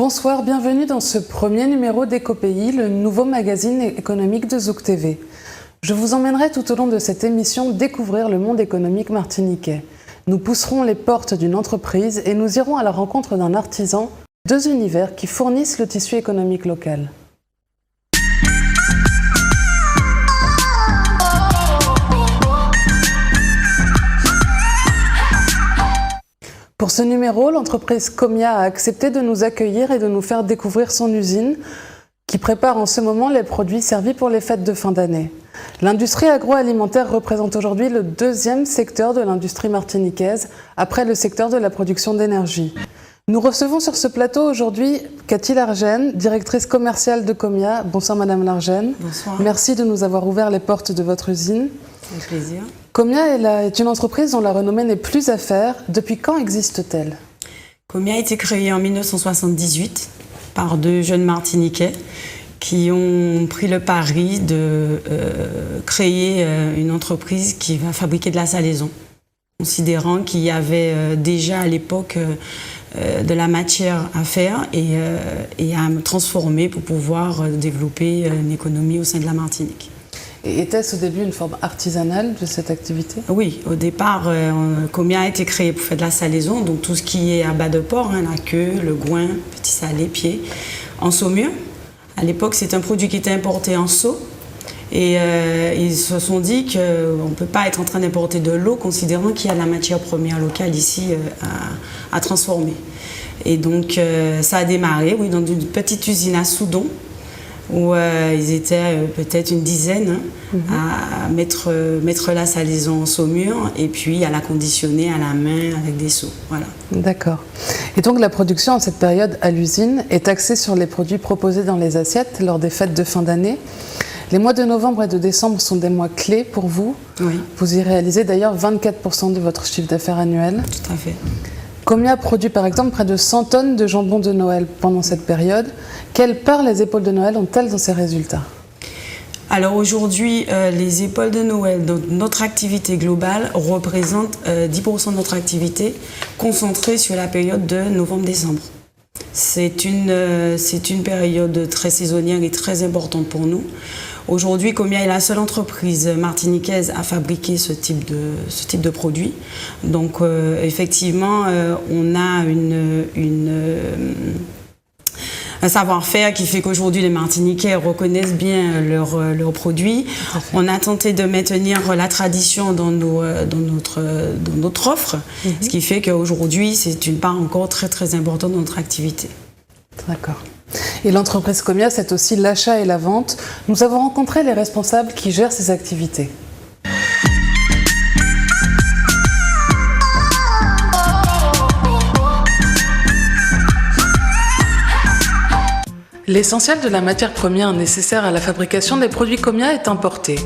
Bonsoir, bienvenue dans ce premier numéro d'EcoPays, le nouveau magazine économique de Zouk TV. Je vous emmènerai tout au long de cette émission découvrir le monde économique martiniquais. Nous pousserons les portes d'une entreprise et nous irons à la rencontre d'un artisan, deux univers qui fournissent le tissu économique local. Pour ce numéro, l'entreprise Comia a accepté de nous accueillir et de nous faire découvrir son usine qui prépare en ce moment les produits servis pour les fêtes de fin d'année. L'industrie agroalimentaire représente aujourd'hui le deuxième secteur de l'industrie martiniquaise après le secteur de la production d'énergie. Nous recevons sur ce plateau aujourd'hui Cathy Largène, directrice commerciale de Comia. Bonsoir Madame Largène. Bonsoir. Merci de nous avoir ouvert les portes de votre usine. Avec plaisir. Comia est une entreprise dont la renommée n'est plus à faire. Depuis quand existe-t-elle? Comia a été créée en 1978 par deux jeunes Martiniquais qui ont pris le pari de créer une entreprise qui va fabriquer de la salaison, considérant qu'il y avait déjà à l'époque de la matière à faire et à transformer pour pouvoir développer une économie au sein de la Martinique. Et était-ce au début une forme artisanale de cette activité? Oui, au départ, Comia a été créé pour faire de la salaison, donc tout ce qui est à bas de porc, la queue, le goin, petit salé, pied, en saumure. À l'époque, c'est un produit qui était importé en seau. Et ils se sont dit qu'on ne peut pas être en train d'importer de l'eau, considérant qu'il y a la matière première locale ici à transformer. Et donc, ça a démarré, oui, dans une petite usine à Soudon, où ils étaient peut-être une dizaine à mettre la salaison en saumure et puis à la conditionner à la main avec des seaux. Voilà. D'accord. Et donc la production en cette période à l'usine est axée sur les produits proposés dans les assiettes lors des fêtes de fin d'année. Les mois de novembre et de décembre sont des mois clés pour vous. Oui. Vous y réalisez d'ailleurs 24% de votre chiffre d'affaires annuel. Tout à fait. Comia produit par exemple près de 100 tonnes de jambon de Noël pendant cette période. Quelle part les épaules de Noël ont-elles dans ces résultats? Alors aujourd'hui, les épaules de Noël, donc notre activité globale, représentent 10% de notre activité concentrée sur la période de novembre-décembre. C'est une période très saisonnière et très importante pour nous. Aujourd'hui, Comia est la seule entreprise martiniquaise à fabriquer ce type de produit. Donc, effectivement, on a un savoir-faire qui fait qu'aujourd'hui, les Martiniquais reconnaissent bien leurs produits. On a tenté de maintenir la tradition dans notre offre, ce qui fait qu'aujourd'hui, c'est une part encore très, très importante de notre activité. D'accord. Et l'entreprise Comia, c'est aussi l'achat et la vente. Nous avons rencontré les responsables qui gèrent ces activités. L'essentiel de la matière première nécessaire à la fabrication des produits Comia est importé.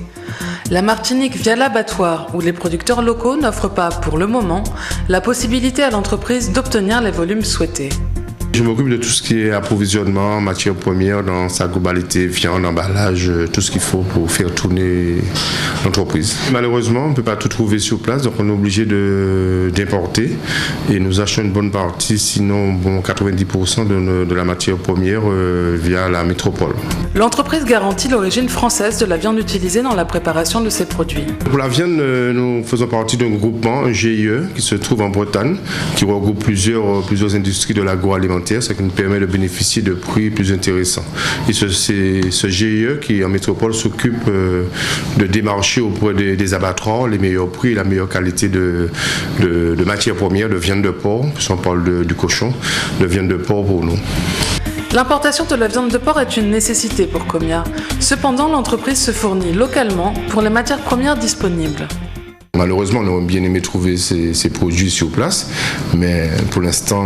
La Martinique, via l'abattoir où les producteurs locaux n'offrent pas, pour le moment, la possibilité à l'entreprise d'obtenir les volumes souhaités. Je m'occupe de tout ce qui est approvisionnement, matière première dans sa globalité, viande, emballage, tout ce qu'il faut pour faire tourner l'entreprise. Malheureusement, on ne peut pas tout trouver sur place, donc on est obligé d'importer et nous achetons une bonne partie, sinon 90% de la matière première via la métropole. L'entreprise garantit l'origine française de la viande utilisée dans la préparation de ces produits. Pour la viande, nous faisons partie d'un groupement, un GIE, qui se trouve en Bretagne, qui regroupe plusieurs industries de l'agroalimentaire, ce qui nous permet de bénéficier de prix plus intéressants. Et c'est ce GIE qui, en métropole, s'occupe de démarcher auprès des abattoirs les meilleurs prix et la meilleure qualité de matières premières, de viande de porc, si on parle du cochon, de viande de porc pour nous. L'importation de la viande de porc est une nécessité pour Comia. Cependant, l'entreprise se fournit localement pour les matières premières disponibles. Malheureusement, on aurait bien aimé trouver ces produits sur place, mais pour l'instant,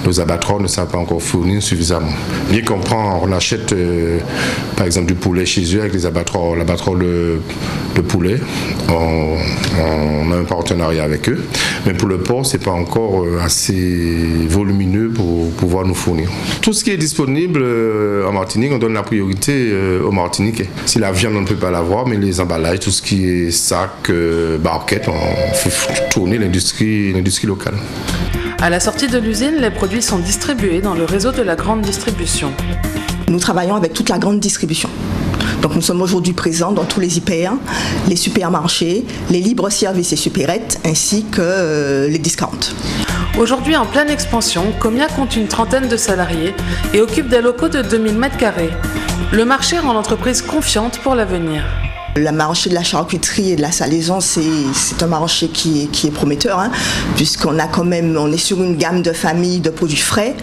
nos abattoirs ne savent pas encore fournir suffisamment. Bien qu'on on achète par exemple du poulet chez eux avec l'abattoir de poulet, on a un partenariat avec eux, mais pour le porc, c'est pas encore assez volumineux pour pouvoir nous fournir. Tout ce qui est disponible en Martinique, on donne la priorité aux Martiniquais. Si la viande, on ne peut pas l'avoir, mais les emballages, tout ce qui est sac, barquette, on fait tourner l'industrie locale. À la sortie de l'usine, les produits sont distribués dans le réseau de la grande distribution. Nous travaillons avec toute la grande distribution. Donc nous sommes aujourd'hui présents dans tous les hyper, les supermarchés, les libres-services et supérettes, ainsi que les discounts. Aujourd'hui en pleine expansion, Comia compte une trentaine de salariés et occupe des locaux de 2000 m². Le marché rend l'entreprise confiante pour l'avenir. Le marché de la charcuterie et de la salaison, c'est un marché qui est prometteur, puisqu'on est sur une gamme de familles de produits frais,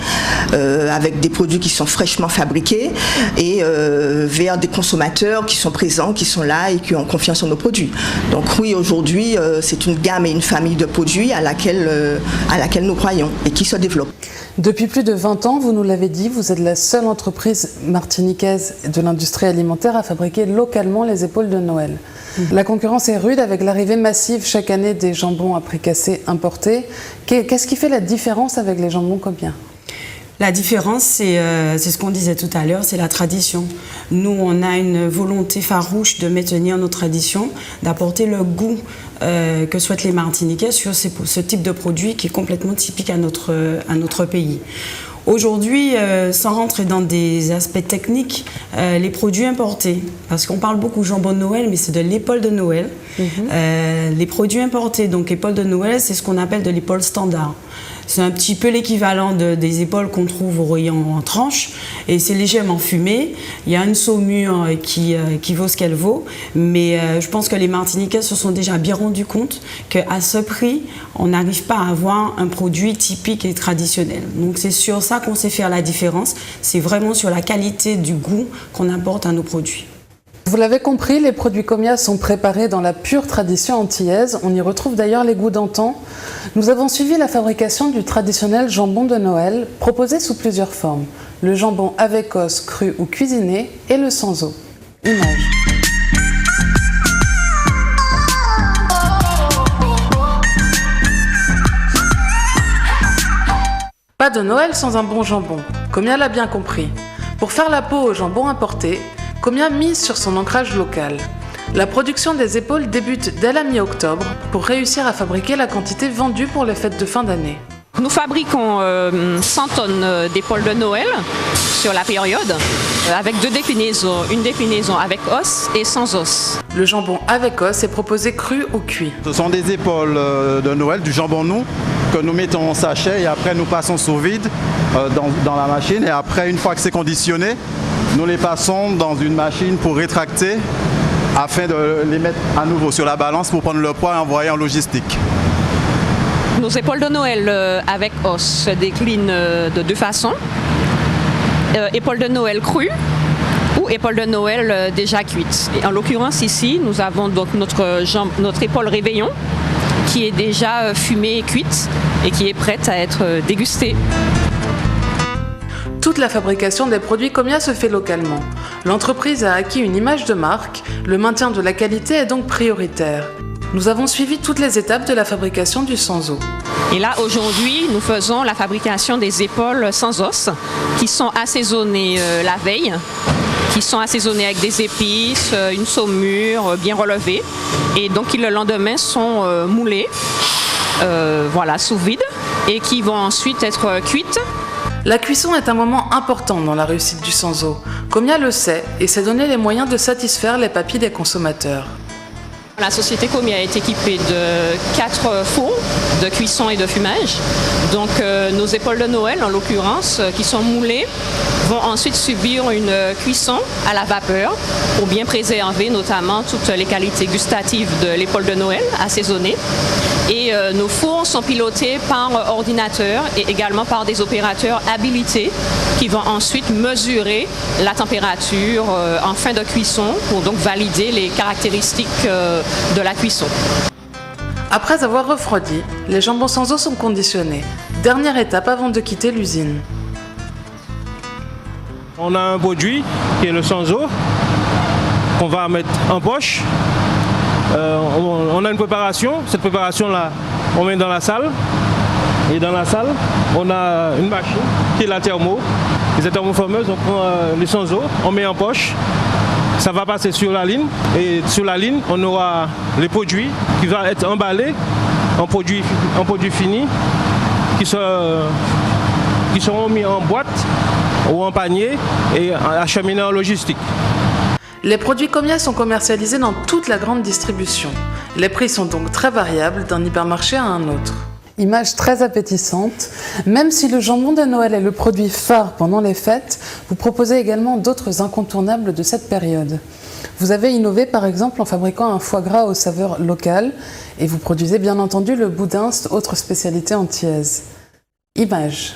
avec des produits qui sont fraîchement fabriqués et vers des consommateurs qui sont présents, qui sont là et qui ont confiance en nos produits. Donc oui, aujourd'hui, c'est une gamme et une famille de produits à laquelle nous croyons et qui se développe. Depuis plus de 20 ans, vous nous l'avez dit, vous êtes la seule entreprise martiniquaise de l'industrie alimentaire à fabriquer localement les épaules de Noël. La concurrence est rude avec l'arrivée massive chaque année des jambons à prix cassé importés. Qu'est-ce qui fait la différence avec les jambons Comia ? La différence, c'est ce qu'on disait tout à l'heure, c'est la tradition. Nous, on a une volonté farouche de maintenir nos traditions, d'apporter le goût que souhaitent les Martiniquais sur ce type de produit qui est complètement typique à notre pays. Aujourd'hui, sans rentrer dans des aspects techniques, les produits importés, parce qu'on parle beaucoup jambon de Noël, mais c'est de l'épaule de Noël. Les produits importés, donc épaule de Noël, c'est ce qu'on appelle de l'épaule standard. C'est un petit peu l'équivalent des épaules qu'on trouve au rayon en tranche et c'est légèrement fumé. Il y a une saumure qui vaut ce qu'elle vaut, mais je pense que les Martiniquais se sont déjà bien rendus compte qu'à ce prix, on n'arrive pas à avoir un produit typique et traditionnel. Donc c'est sur ça qu'on sait faire la différence. C'est vraiment sur la qualité du goût qu'on apporte à nos produits. Vous l'avez compris, les produits Comia sont préparés dans la pure tradition antillaise. On y retrouve d'ailleurs les goûts d'antan. Nous avons suivi la fabrication du traditionnel jambon de Noël, proposé sous plusieurs formes. Le jambon avec os, cru ou cuisiné, et le sans os. Image. Pas de Noël sans un bon jambon. Comia l'a bien compris. Pour faire la peau au jambon importé, Comia mise sur son ancrage local. La production des épaules débute dès la mi-octobre pour réussir à fabriquer la quantité vendue pour les fêtes de fin d'année. Nous fabriquons 100 tonnes d'épaules de Noël sur la période, avec deux déclinaisons, une déclinaison avec os et sans os. Le jambon avec os est proposé cru ou cuit. Ce sont des épaules de Noël, du jambon nou, que nous mettons en sachet et après nous passons sous vide dans la machine. Et après, une fois que c'est conditionné, nous les passons dans une machine pour rétracter afin de les mettre à nouveau sur la balance pour prendre le poids et envoyer en logistique. Nos épaules de Noël avec os se déclinent de deux façons. Épaules de Noël crues ou épaules de Noël déjà cuites. Et en l'occurrence ici, nous avons donc notre épaule réveillon qui est déjà fumée et cuite et qui est prête à être dégustée. Toute la fabrication des produits Comia se fait localement. L'entreprise a acquis une image de marque, le maintien de la qualité est donc prioritaire. Nous avons suivi toutes les étapes de la fabrication du sans os. Et là, aujourd'hui, nous faisons la fabrication des épaules sans os qui sont assaisonnées la veille, qui sont assaisonnées avec des épices, une saumure bien relevée et donc qui le lendemain sont moulées sous vide et qui vont ensuite être cuites. La cuisson est un moment important dans la réussite du sans os. Comia le sait et s'est donné les moyens de satisfaire les papilles des consommateurs. La société Comia est équipée de 4 fours de cuisson et de fumage. Donc nos épaules de Noël, en l'occurrence, qui sont moulées, vont ensuite subir une cuisson à la vapeur pour bien préserver notamment toutes les qualités gustatives de l'épaule de Noël assaisonnée. Et nos fours sont pilotés par ordinateur et également par des opérateurs habilités qui vont ensuite mesurer la température en fin de cuisson pour donc valider les caractéristiques de la cuisson. Après avoir refroidi, les jambons sans os sont conditionnés. Dernière étape avant de quitter l'usine. On a un produit qui est le sans os qu'on va mettre en poche. On a une préparation. Cette préparation-là, on met dans la salle. Et dans la salle, on a une machine qui est la thermo. Les thermoformeuses, on prend les sans os, on met en poche. Ça va passer sur la ligne. Et sur la ligne, on aura les produits qui vont être emballés en produits finis qui seront mis en boîte ou en panier et acheminés en logistique. Les produits Comia sont commercialisés dans toute la grande distribution. Les prix sont donc très variables d'un hypermarché à un autre. Image très appétissante. Même si le jambon de Noël est le produit phare pendant les fêtes, vous proposez également d'autres incontournables de cette période. Vous avez innové par exemple en fabriquant un foie gras aux saveurs locales et vous produisez bien entendu le boudin, autre spécialité antillaise. Image.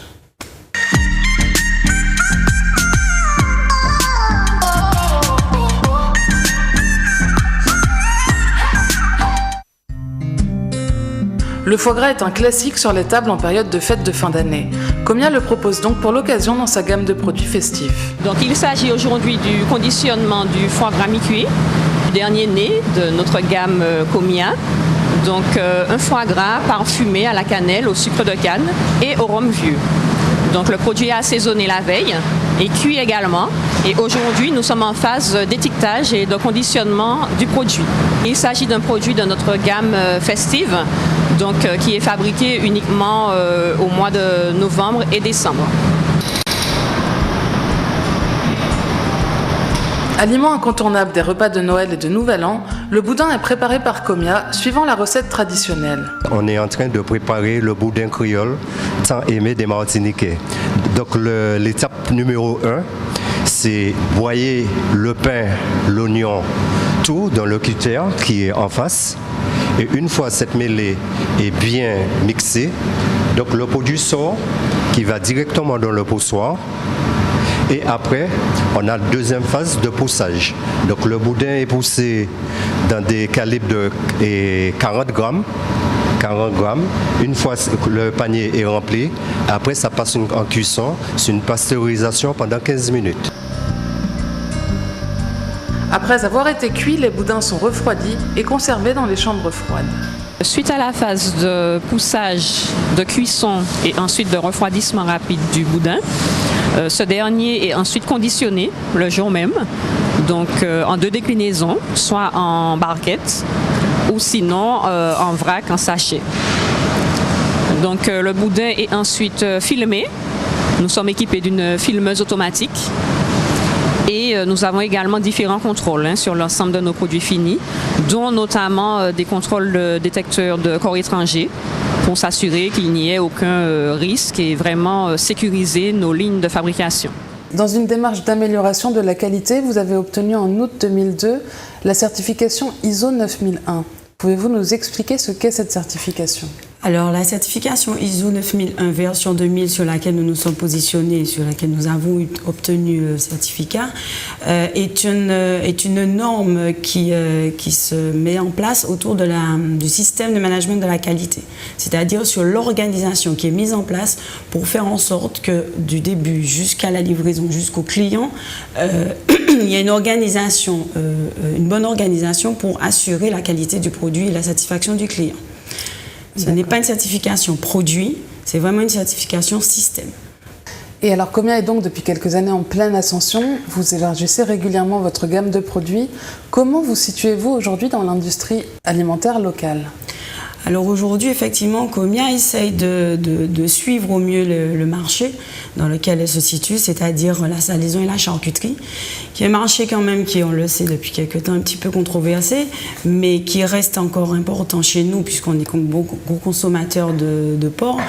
Le foie gras est un classique sur les tables en période de fête de fin d'année. Comia le propose donc pour l'occasion dans sa gamme de produits festifs. Donc il s'agit aujourd'hui du conditionnement du foie gras mi-cuit, du dernier né de notre gamme Comia. Donc un foie gras parfumé à la cannelle, au sucre de canne et au rhum vieux. Donc le produit est assaisonné la veille et cuit également. Et aujourd'hui, nous sommes en phase d'étiquetage et de conditionnement du produit. Il s'agit d'un produit de notre gamme festive, donc qui est fabriqué uniquement au mois de novembre et décembre. Aliment incontournable des repas de Noël et de Nouvel An, le boudin est préparé par Comia suivant la recette traditionnelle. On est en train de préparer le boudin créole tant aimé des Martiniquais. Donc l'étape numéro 1, c'est broyer le pain, l'oignon, tout dans le cutter qui est en face. Et une fois cette mêlée est bien mixée, donc le produit sort qui va directement dans le poussoir. Et après, on a la deuxième phase de poussage. Donc le boudin est poussé dans des calibres de 40 grammes. Une fois que le panier est rempli, après ça passe en cuisson, c'est une pasteurisation pendant 15 minutes. Après avoir été cuits, les boudins sont refroidis et conservés dans les chambres froides. Suite à la phase de poussage, de cuisson et ensuite de refroidissement rapide du boudin, ce dernier est ensuite conditionné le jour même, donc en 2 déclinaisons, soit en barquette ou sinon en vrac, en sachet. Donc le boudin est ensuite filmé. Nous sommes équipés d'une filmeuse automatique. Et nous avons également différents contrôles sur l'ensemble de nos produits finis, dont notamment des contrôles de détecteurs de corps étrangers pour s'assurer qu'il n'y ait aucun risque et vraiment sécuriser nos lignes de fabrication. Dans une démarche d'amélioration de la qualité, vous avez obtenu en août 2002 la certification ISO 9001. Pouvez-vous nous expliquer ce qu'est cette certification ? Alors, la certification ISO 9001 version 2000 sur laquelle nous nous sommes positionnés, sur laquelle nous avons obtenu le certificat, est une norme qui se met en place autour du système de management de la qualité, c'est-à-dire sur l'organisation qui est mise en place pour faire en sorte que du début jusqu'à la livraison, jusqu'au client, il y a une organisation, une bonne organisation pour assurer la qualité du produit et la satisfaction du client. Ce n'est pas une certification produit, c'est vraiment une certification système. Et alors Comia est donc depuis quelques années en pleine ascension, vous élargissez régulièrement votre gamme de produits. Comment vous situez-vous aujourd'hui dans l'industrie alimentaire locale ? Alors aujourd'hui, effectivement, Comia essaye de suivre au mieux le marché dans lequel elle se situe, c'est-à-dire la salaison et la charcuterie, qui est un marché quand même qui, on le sait depuis quelques temps, un petit peu controversé, mais qui reste encore important chez nous puisqu'on est gros consommateurs de porc.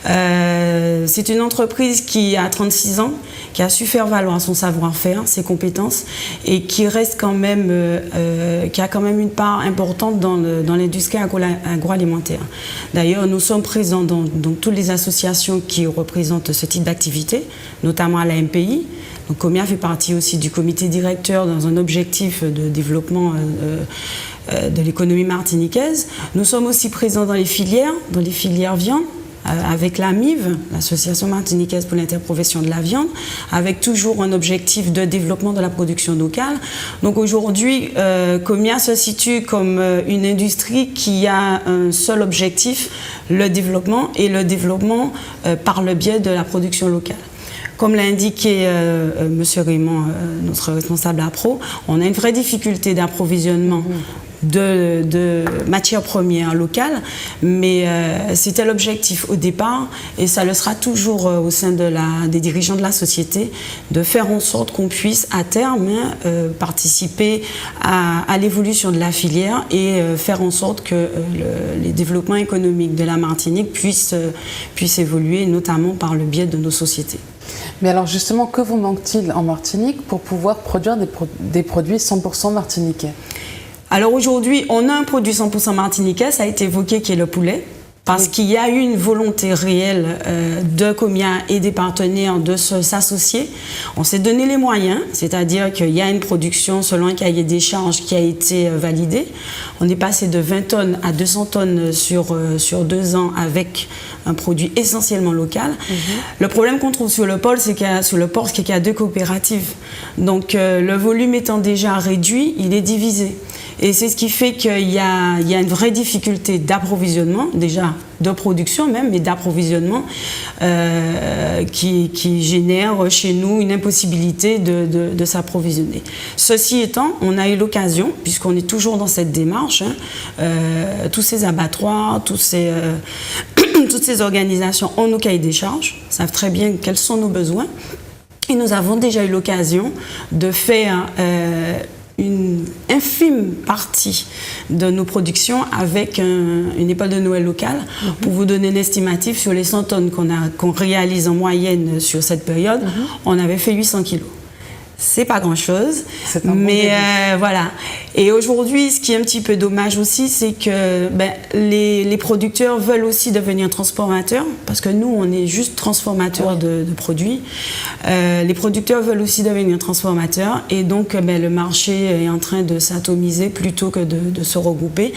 C'est une entreprise qui a 36 ans, qui a su faire valoir son savoir-faire, ses compétences et qui reste quand même, qui a quand même une part importante dans l'industrie agroalimentaire. D'ailleurs, nous sommes présents dans toutes les associations qui représentent ce type d'activité, notamment à la MPI. Donc, Comia fait partie aussi du comité directeur dans un objectif de développement de l'économie martiniquaise. Nous sommes aussi présents dans les filières viande, avec l'AMIV, l'Association martiniquaise pour l'interprofession de la viande, avec toujours un objectif de développement de la production locale. Donc aujourd'hui, Comia se situe comme une industrie qui a un seul objectif, le développement, et le développement par le biais de la production locale. Comme l'a indiqué M. Raymond, notre responsable APRO, on a une vraie difficulté d'approvisionnement de matières premières locales, mais c'était l'objectif au départ et ça le sera toujours au sein des dirigeants de la société de faire en sorte qu'on puisse à terme participer à l'évolution de la filière et faire en sorte que les développements économiques de la Martinique puissent évoluer, notamment par le biais de nos sociétés. Mais alors justement, que vous manque-t-il en Martinique pour pouvoir produire des produits 100% martiniquais ? Alors aujourd'hui, on a un produit 100% martiniquais, ça a été évoqué, qui est le poulet, parce qu'il y a eu une volonté réelle de Comia et des partenaires de s'associer. On s'est donné les moyens, c'est-à-dire qu'il y a une production selon un cahier des charges qui a été validé. On est passé de 20 tonnes à 200 tonnes sur 2 ans avec un produit essentiellement local. Le problème qu'on trouve sur le port, c'est qu'il y a 2 coopératives. Donc le volume étant déjà réduit, il est divisé. Et c'est ce qui fait qu'il y a une vraie difficulté d'approvisionnement, déjà de production même, mais d'approvisionnement qui génère chez nous une impossibilité de s'approvisionner. Ceci étant, on a eu l'occasion, puisqu'on est toujours dans cette démarche, tous ces abattoirs, toutes ces organisations ont nos cahiers des charges, savent très bien quels sont nos besoins. Et nous avons déjà eu l'occasion de faire une infime partie de nos productions avec une épaule de Noël locale. Pour vous donner l'estimatif, sur les 100 tonnes qu'on réalise en moyenne sur cette période, on avait fait 800 kilos. C'est pas grand-chose, mais voilà. Et aujourd'hui, ce qui est un petit peu dommage aussi, c'est que les producteurs veulent aussi devenir transformateurs, parce que nous, on est juste transformateurs de produits. Les producteurs veulent aussi devenir transformateurs, et donc le marché est en train de s'atomiser plutôt que de se regrouper.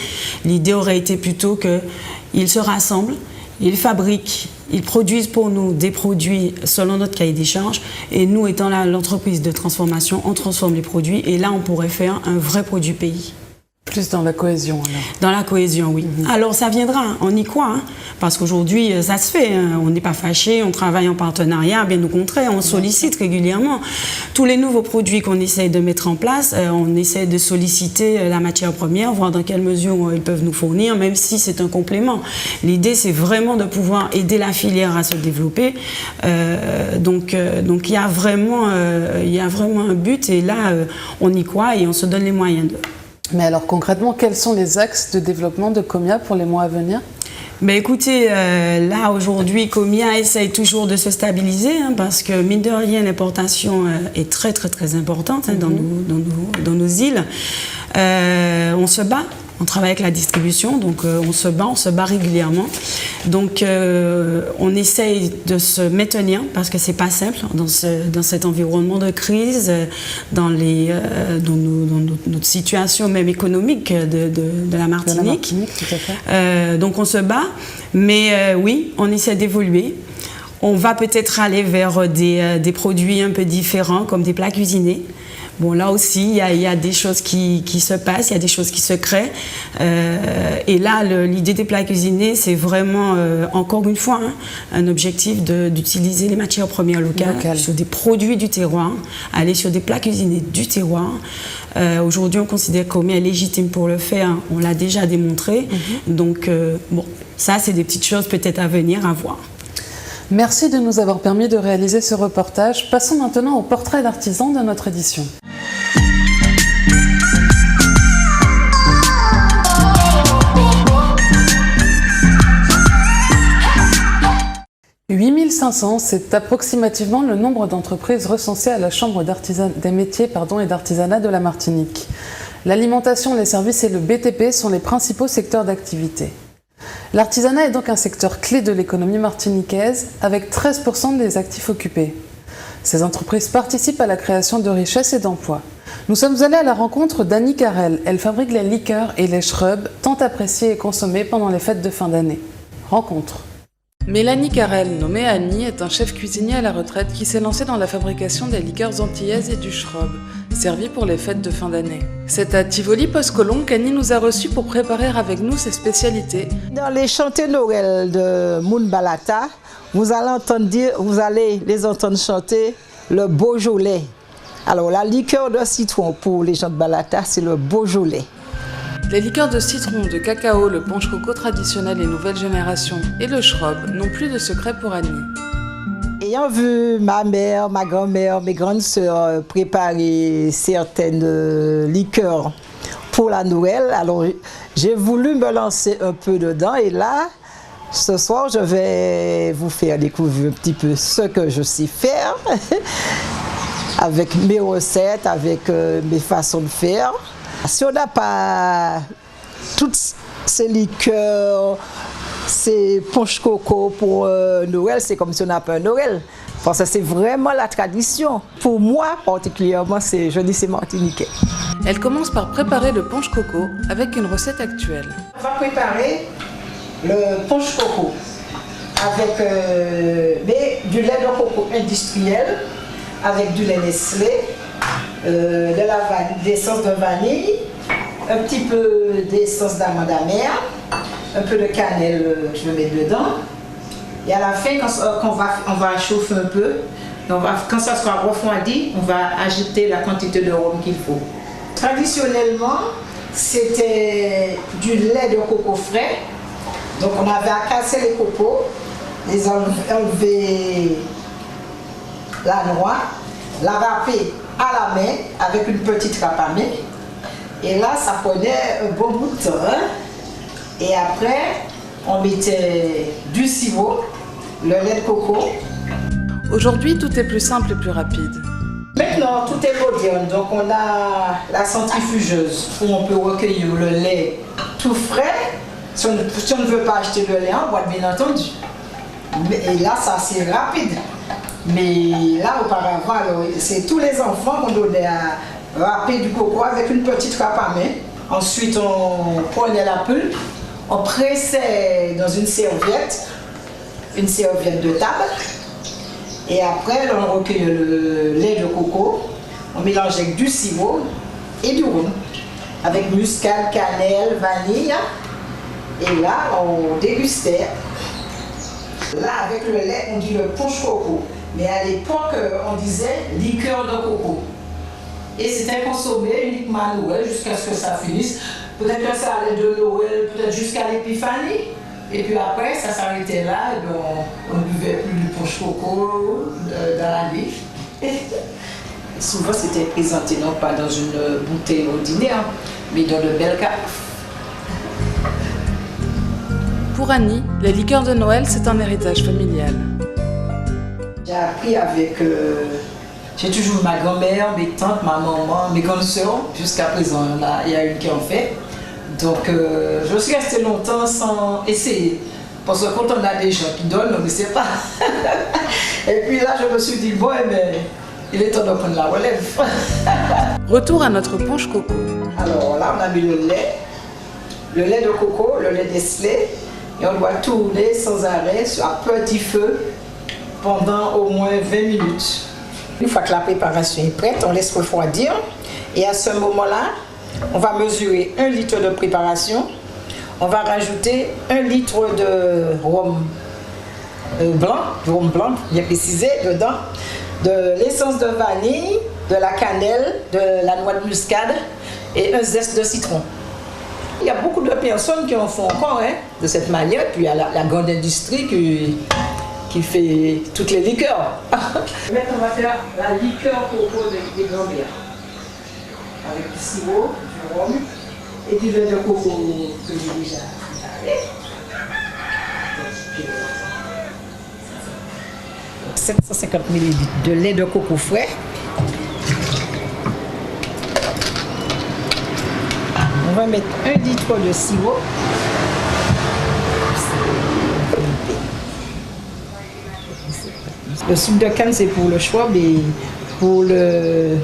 L'idée aurait été plutôt qu'ils se rassemblent, ils fabriquent, ils produisent pour nous des produits selon notre cahier des charges, et nous, étant l'entreprise de transformation, on transforme les produits, et là on pourrait faire un vrai produit pays. Plus dans la cohésion alors. Dans la cohésion, oui. Alors ça viendra, on y croit, parce qu'aujourd'hui ça se fait, on n'est pas fâchés, on travaille en partenariat, bien au contraire, on sollicite régulièrement. Tous les nouveaux produits qu'on essaie de mettre en place, on essaie de solliciter la matière première, voir dans quelle mesure ils peuvent nous fournir, même si c'est un complément. L'idée, c'est vraiment de pouvoir aider la filière à se développer. Donc il y a vraiment un but, et là on y croit et on se donne les moyens de. Mais alors concrètement, quels sont les axes de développement de Comia pour les mois à venir ? Écoutez, là aujourd'hui, Comia essaye toujours de se stabiliser, parce que mine de rien, l'importation est très très très importante dans nos îles. On se bat. On travaille avec la distribution, donc on se bat régulièrement. Donc on essaye de se maintenir, parce que c'est pas simple dans cet environnement de crise, dans notre situation même économique de la Martinique. Tout à fait. Donc on se bat, mais oui, on essaie d'évoluer. On va peut-être aller vers des produits un peu différents, comme des plats cuisinés. Bon, là aussi, il y a des choses qui se passent, il y a des choses qui se créent. Et là, l'idée des plats cuisinés, c'est vraiment, encore une fois, un objectif d'utiliser les matières premières locales sur des produits du terroir, aller sur des plats cuisinés du terroir. Aujourd'hui, on considère que Comia est légitime pour le faire, on l'a déjà démontré. Donc, bon, ça, c'est des petites choses peut-être à venir, à voir. Merci de nous avoir permis de réaliser ce reportage. Passons maintenant au portrait d'artisan de notre édition. « 8500, c'est approximativement le nombre d'entreprises recensées à la Chambre des métiers et d'artisanat de la Martinique. L'alimentation, les services et le BTP sont les principaux secteurs d'activité. L'artisanat est donc un secteur clé de l'économie martiniquaise, avec 13% des actifs occupés. Ces entreprises participent à la création de richesses et d'emplois. Nous sommes allés à la rencontre d'Annie Carrel. Elle fabrique les liqueurs et les shrubs, tant appréciés et consommés pendant les fêtes de fin d'année. Rencontre. Mélanie Carrel, nommée Annie, est un chef cuisinier à la retraite qui s'est lancé dans la fabrication des liqueurs antillaises et du shrub, servis pour les fêtes de fin d'année. C'est à Tivoli Post-Colombe qu'Annie nous a reçus pour préparer avec nous ses spécialités. Dans les chantés Noël de Mounbalata, vous allez les entendre chanter le Beaujolais. Alors, la liqueur de citron pour les gens de Balata, c'est le Beaujolais. Les liqueurs de citron, de cacao, le punch coco traditionnel et nouvelle génération et le schrob n'ont plus de secret pour Annie. Ayant vu ma mère, ma grand-mère, mes grandes sœurs préparer certaines liqueurs pour la Noël, alors j'ai voulu me lancer un peu dedans et là, ce soir, je vais vous faire découvrir un petit peu ce que je sais faire avec mes recettes, avec mes façons de faire. Si on n'a pas toutes ces liqueurs, ces punch coco pour Noël, c'est comme si on n'a pas un Noël. Parce que c'est vraiment la tradition. Pour moi, particulièrement, je dis c'est martiniquais. Elle commence par préparer le punch coco avec une recette actuelle. On va préparer le punch coco avec du lait de coco industriel, avec du lait Nestlé, de l'essence de vanille, un petit peu d'essence d'amande amère, un peu de cannelle que je vais mettre dedans. Et à la fin, quand on va chauffer un peu, quand ça sera refroidi, on va ajouter la quantité de rhum qu'il faut. Traditionnellement, c'était du lait de coco frais. Donc on avait à casser les cocos, les enlever la noix, la râper à la main avec une petite râpe à main. Et là, ça prenait un bon bout de temps. Et après, on mettait du sirop, le lait de coco. Aujourd'hui, tout est plus simple et plus rapide. Maintenant, tout est moderne. Donc on a la centrifugeuse où on peut recueillir le lait tout frais. Si on ne veut pas acheter le lait en boîte, bien entendu. Et là, ça c'est rapide. Mais là, auparavant, c'est tous les enfants qu'on donnait à râper du coco avec une petite râpe à main. Ensuite, on prenait la pulpe, on pressait dans une serviette de table. Et après, on recueillait le lait de coco, on mélangeait avec du sirop et du rhum, avec muscade, cannelle, vanille. Et là, on dégustait. Là, avec le lait, on dit le punch coco. Mais à l'époque, on disait liqueur de coco. Et c'était consommé uniquement à Noël jusqu'à ce que ça finisse. Peut-être que ça allait de Noël, peut-être jusqu'à l'épiphanie. Et puis après, ça s'arrêtait là. Et on ne buvait plus du punch coco dans l'année. Souvent, c'était présenté non pas dans une bouteille ordinaire, mais dans de belles carafes. Pour Annie, les liqueurs de Noël, c'est un héritage familial. J'ai appris avec... j'ai toujours ma grand-mère, mes tantes, ma maman, mes grandes sœurs. Jusqu'à présent, il y a une qui en fait. Donc, je suis restée longtemps sans essayer. Parce que quand on a des gens qui donnent, on ne sait pas. Et puis là, je me suis dit, bon, mais il est temps de prendre la relève. Retour à notre punch coco. Alors là, on a mis le lait de coco, le lait Nestlé. Et on doit tourner sans arrêt à petit feu pendant au moins 20 minutes. Une fois que la préparation est prête, on laisse refroidir. Et à ce moment-là, on va mesurer 1 litre de préparation. On va rajouter 1 litre de rhum blanc, bien précisé, dedans. De l'essence de vanille, de la cannelle, de la noix de muscade et un zeste de citron. Il y a beaucoup de personnes qui en font encore de cette manière. Puis il y a la grande industrie qui fait toutes les liqueurs. Maintenant, on va faire la liqueur coco des grand-mères. Avec du sirop, du rhum et du lait de coco que j'ai déjà préparé. 750 ml de lait de coco frais. On va mettre 1 litre de sirop. Le sucre de canne, c'est pour le schwab et pour la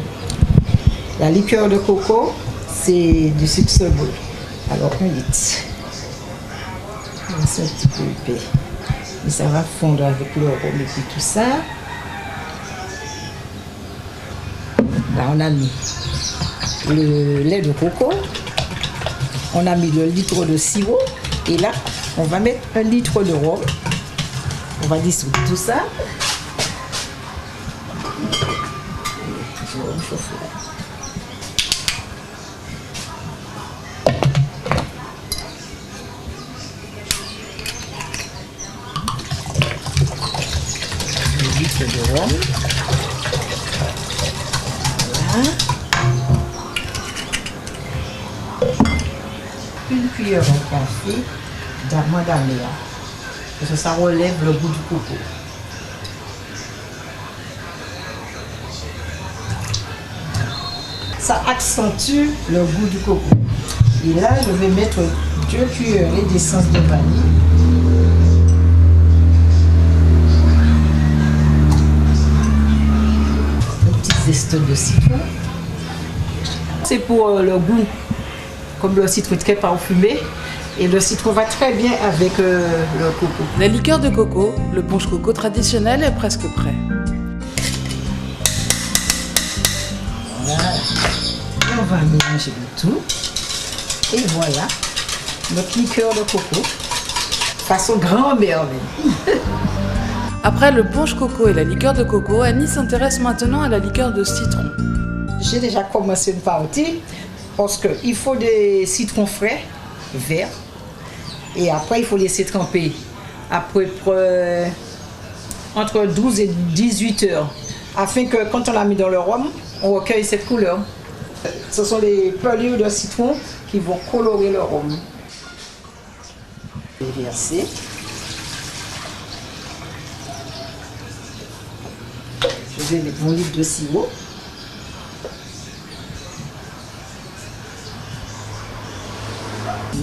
liqueur de coco, c'est du sucre semoule. Alors 1 litre. C'est un petit peu épais. Et ça va fondre avec le rhum et puis tout ça. Là, on a mis le lait de coco. On a mis le litre de sirop. Et là, on va mettre 1 litre de rhum. On va dissoudre tout ça. Je vais chauffer. Un litre de rhum. Voilà. Une cuillère en café d'amande amère. Parce que ça relève le goût du coco. Ça accentue le goût du coco. Et là, je vais mettre 2 cuillerées d'essence de vanille. Un petit zeste de citron. C'est pour le goût. Comme le citron est très parfumé. Et le citron va très bien avec le coco. La liqueur de coco, le punch coco traditionnel est presque prêt. Voilà. Et on va mélanger le tout. Et voilà, notre liqueur de coco, façon grand-mère même. Après le punch coco et la liqueur de coco, Annie s'intéresse maintenant à la liqueur de citron. J'ai déjà commencé une partie parce qu'il faut des citrons frais, verts. Et après, il faut laisser tremper à peu près entre 12 et 18 heures, afin que quand on l'a mis dans le rhum, on recueille cette couleur. Ce sont les pelures de citron qui vont colorer le rhum. Je vais verser. Je vais mettre mon litre de sirop.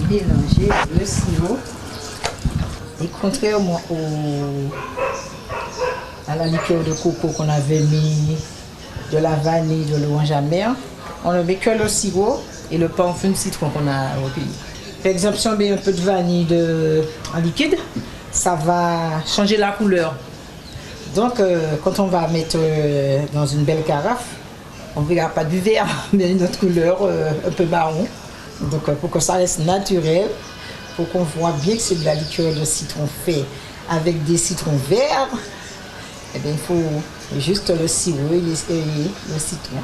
Mélanger le sirop et contrairement à la liqueur de coco qu'on avait mis de la vanille, de l'orange amère, on ne met que le sirop et le parfum de citron qu'on a recueilli. Par exemple, si on met un peu de vanille en liquide, ça va changer la couleur. Donc, quand on va mettre dans une belle carafe, on ne verra pas du vert, mais une autre couleur un peu marron. Donc pour que ça reste naturel, pour qu'on voit bien que c'est de la liqueur de citron fait avec des citrons verts, eh bien, il faut juste le sirop et le citron.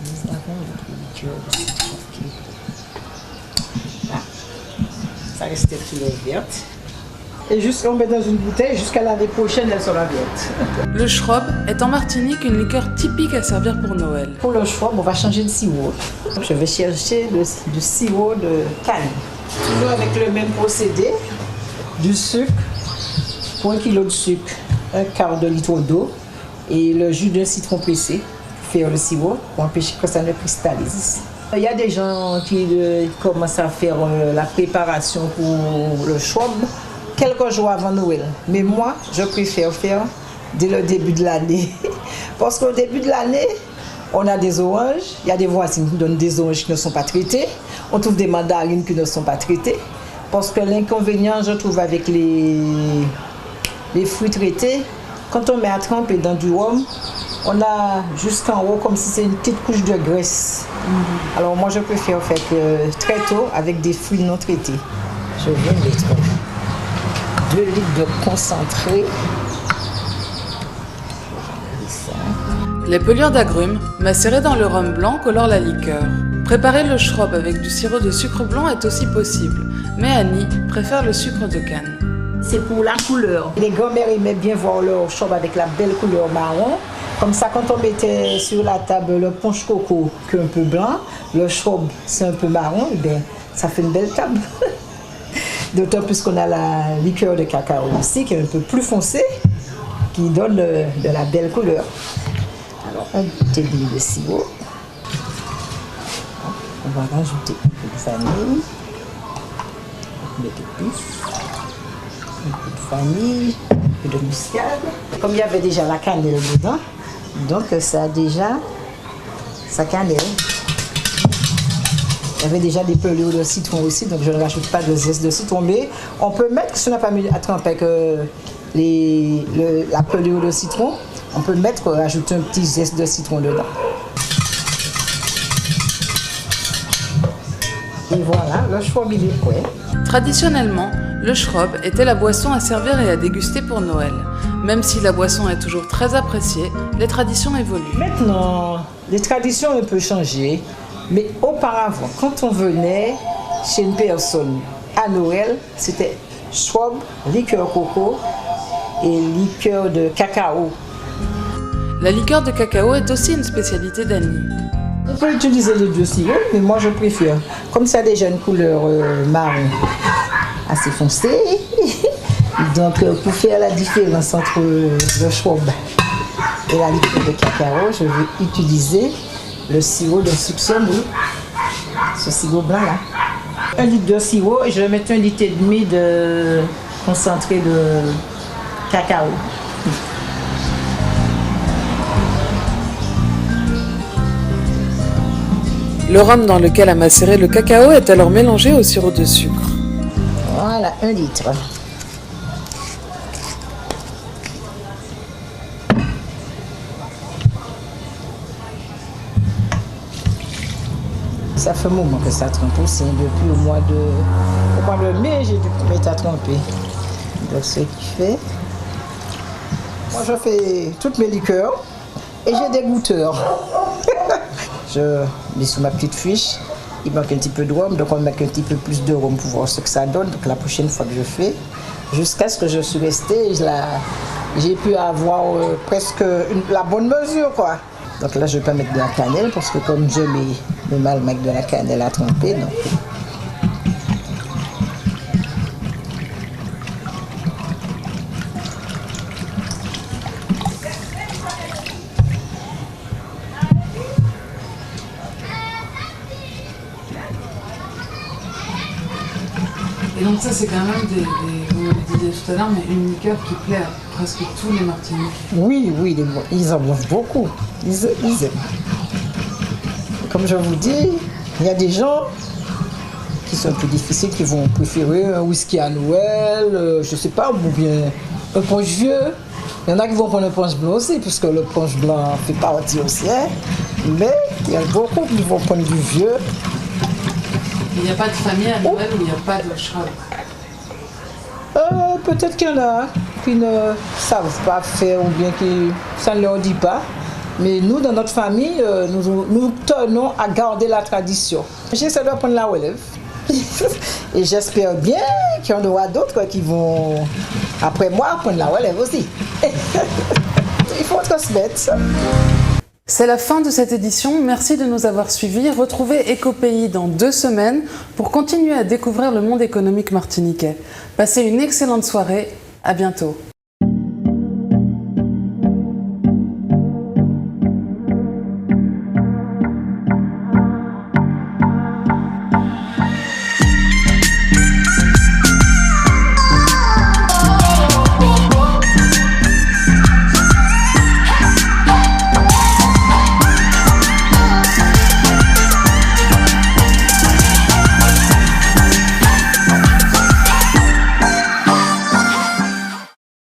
Nous avons notre liqueur de citron. Là. Ça reste toujours verte. Et juste on met dans une bouteille, jusqu'à l'année prochaine, elle sera verte. Le schrob est en Martinique une liqueur typique à servir pour Noël. Pour le schrob, on va changer de sirop. Je vais chercher du sirop de canne. Toujours avec le même procédé, du sucre, pour 1 kg de sucre, 1/4 de litre d'eau et le jus d'un citron pressé pour faire le sirop, pour empêcher que ça ne cristallise. Il y a des gens qui commencent à faire la préparation pour le schrob quelques jours avant Noël. Mais moi, je préfère faire dès le début de l'année. Parce qu'au début de l'année, on a des oranges. Il y a des voisines qui donnent des oranges qui ne sont pas traitées. On trouve des mandarines qui ne sont pas traitées. Parce que l'inconvénient, je trouve, avec les fruits traités, quand on met à tremper dans du rhum, on a jusqu'en haut comme si c'était une petite couche de graisse. Alors moi, je préfère faire très tôt avec des fruits non traités. Je vais mettre 2 litres de concentré. Les pelures d'agrumes, macérées dans le rhum blanc, colorent la liqueur. Préparer le schrob avec du sirop de sucre blanc est aussi possible, mais Annie préfère le sucre de canne. C'est pour la couleur. Les grand-mères aimaient bien voir leur schrob avec la belle couleur marron. Comme ça, quand on mettait sur la table le punch coco qui est un peu blanc, le schrob c'est un peu marron, et bien, ça fait une belle table. D'autant plus qu'on a la liqueur de cacao aussi, qui est un peu plus foncée, qui donne de la belle couleur. Alors, un bouteille de sirop. On va rajouter un peu de vanille. Un peu de vanille, un peu de muscade. Comme il y avait déjà la cannelle dedans, donc ça a déjà sa cannelle. Il y avait déjà des pelures de citron aussi, donc je ne rajoute pas de zeste de citron. Mais on peut mettre, si on n'a pas mis à tremper avec la pelure de citron, on peut rajouter un petit zeste de citron dedans. Et voilà, le schwab il est prêt. Traditionnellement, le schrob était la boisson à servir et à déguster pour Noël. Même si la boisson est toujours très appréciée, les traditions évoluent. Maintenant, les traditions ont un peu changé, mais auparavant, quand on venait chez une personne à Noël, c'était schwab, liqueur coco et liqueur de cacao. La liqueur de cacao est aussi une spécialité d'Annie. On peut utiliser les deux sirops, mais moi je préfère. Comme ça a déjà une couleur marron assez foncée, donc pour faire la différence entre le schwab et la liqueur de cacao, je vais utiliser le sirop de soupçonné, ce sirop blanc là. 1 litre de sirop et je vais mettre 1,5 litre de concentré de cacao. Le rhum dans lequel a macéré le cacao est alors mélangé au sirop de sucre. Voilà, 1 litre. Ça fait un moment que ça trempe aussi, depuis au mois de mai, j'ai dû mettre à tremper. Donc ce qui fait, moi je fais toutes mes liqueurs et j'ai des goûteurs. Je mets sur ma petite fiche, il manque un petit peu de rhum, donc on met un petit peu plus de rhum pour voir ce que ça donne. Donc la prochaine fois que je fais, jusqu'à ce que je suis restée, j'ai pu avoir presque la bonne mesure quoi. Donc là je vais pas mettre de la cannelle parce que comme je mets mal mettre de la cannelle à tremper. Donc. Et donc ça c'est quand même comme on disait tout à l'heure, mais une liqueur qui plaît à presque tous les Martiniquais. Oui, ils en boivent beaucoup. Ils aiment. Comme je vous dis, il y a des gens qui sont plus difficiles, qui vont préférer un whisky à Noël, je sais pas, ou bien un punch vieux. Il y en a qui vont prendre un punch blanc aussi, puisque le punch blanc fait partie aussi. Hein. Mais il y a beaucoup qui vont prendre du vieux. Il n'y a pas de famille à Noël où il n'y a pas de schrob. Peut-être qu'il y en a qui ne savent pas faire ou bien qui ça ne leur dit pas. Mais nous, dans notre famille, nous tenons à garder la tradition. J'essaie de prendre la relève. Et j'espère bien qu'il y en aura d'autres qui vont, après moi, prendre la relève aussi. Il faut transmettre. C'est la fin de cette édition. Merci de nous avoir suivis. Retrouvez Écopays dans 2 semaines pour continuer à découvrir le monde économique martiniquais. Passez une excellente soirée. À bientôt.